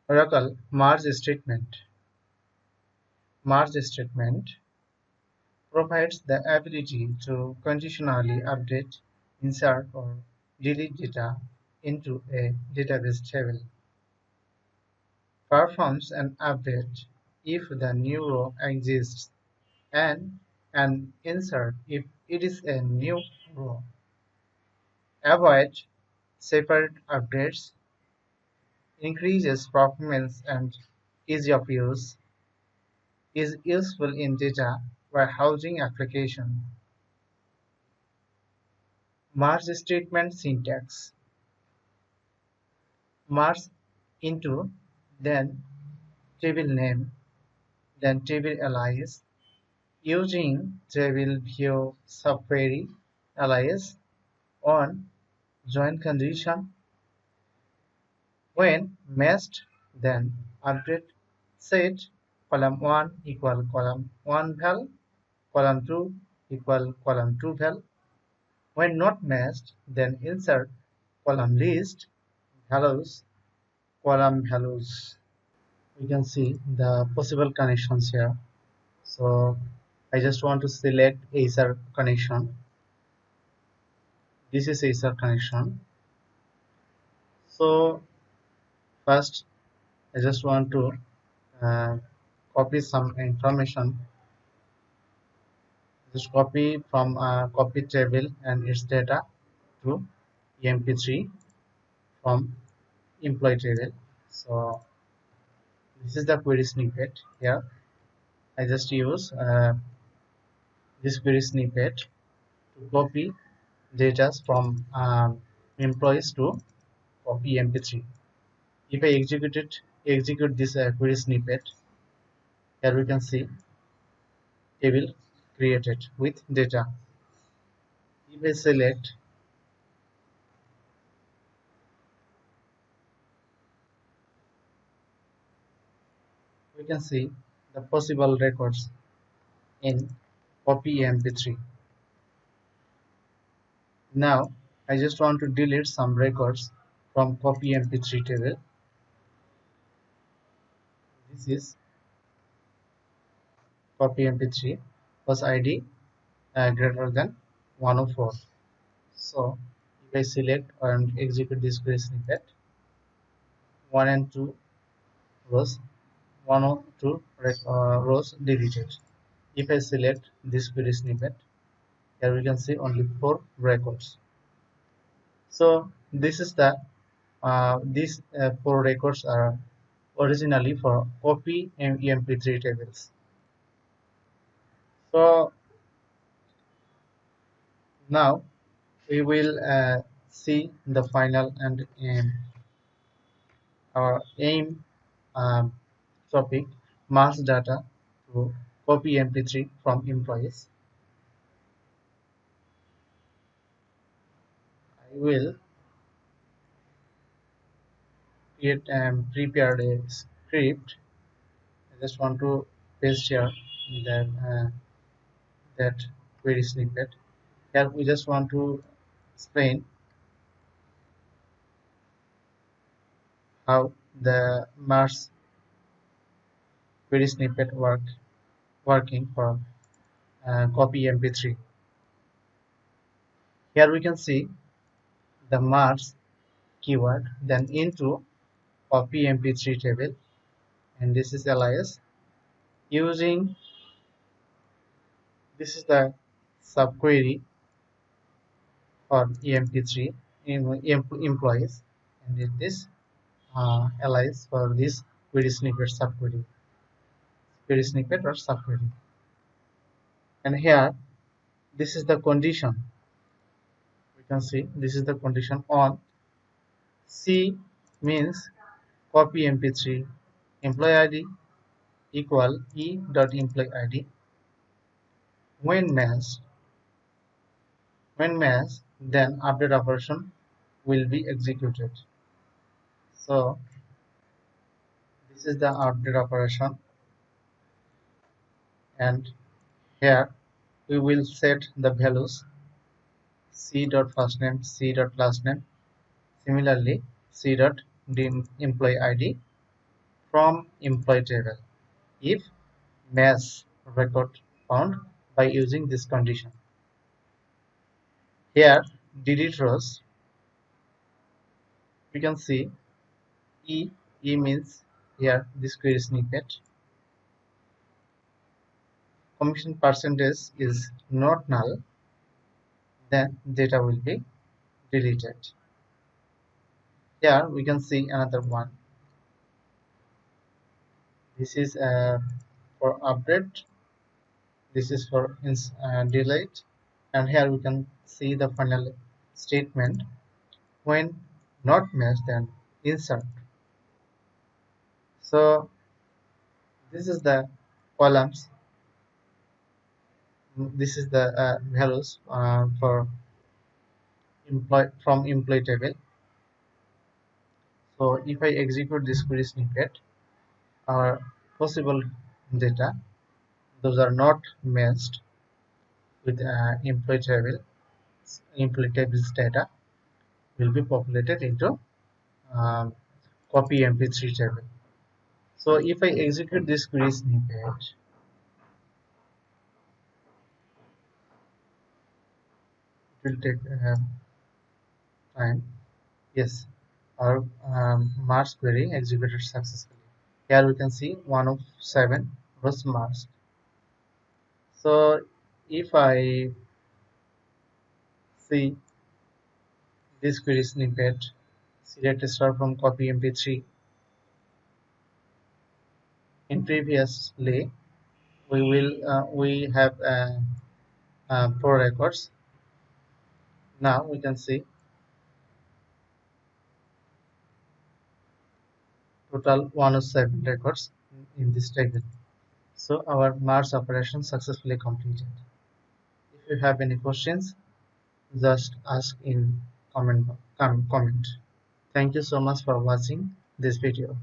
Oracle merge statement. Merge statement provides the ability to conditionally update, insert, or delete data into a database table. Performs an update if the new row exists and an insert if it is a new row. Avoid separate updates, increases performance and ease of use, is useful in data warehousing application. Merge statement syntax. Merge into, then table name, then table alias, using table view subquery alias on join condition. When matched, then update set column 1 equal column 1 val, column 2 equal column 2 val. When not matched, then insert column list values, column values. We can see the possible connections here. So I just want to select Acer connection. This is Acer connection. So first I just want to uh, copy some information. Just copy from copy table and its data to mp3 from employee table. So this is the query snippet here. I just use this query snippet to copy data from employees to copy mp3. If I execute this query snippet, here we can see table created with data. If I select, we can see the possible records in copy mp3. Now I just want to delete some records from copy mp3 table. This is copy mp3 was id greater than 104. So if I select and execute this query snippet, 1 and 2 rows, 102 rows deleted. If I select this query snippet, here we can see only 4 records. So this is the these 4 records are originally for copy mp3 tables. So now we will see the final and our aim um, topic, mass data to copy mp3 from employees. I will create and prepare a script. I just want to paste here that that query snippet. Here we just want to explain how the Mars query snippet working for copy mp3. Here we can see the Mars keyword, then into copy mp3 table, and this is alias. Using this is the subquery for emp3 employees, and this alias for this query snippet subquery, query snippet or subquery. And here this is the condition. We can see this is the condition on C means copy mp3 employee id equal e dot employee id. When matched, then update operation will be executed. So this is the update operation, and here we will set the values c dot first name, c dot last name, similarly c dot employee id, from employee table if match record found by using this condition. Here, delete rows, we can see E. E means here this query snippet. Commission percentage is not null, then data will be deleted. Here we can see another one. This is for update. This is for delete, and here we can see the final statement. When not matched, then insert. So this is the columns. This is the values for employee from employee table. So if I execute this query snippet, our possible data, those are not matched with employee tables data will be populated into um, copy mp3 table. So if I execute this query snippet, it will take time. Yes, our Mars query executed successfully. Here we can see one of 7 was Mars. So if I see this query snippet, select star from copy mp3, in previously we have 4 records. Now we can see total 107 records in this table. So our Mars operation successfully completed. If you have any questions, just ask in comment. Thank you so much for watching this video.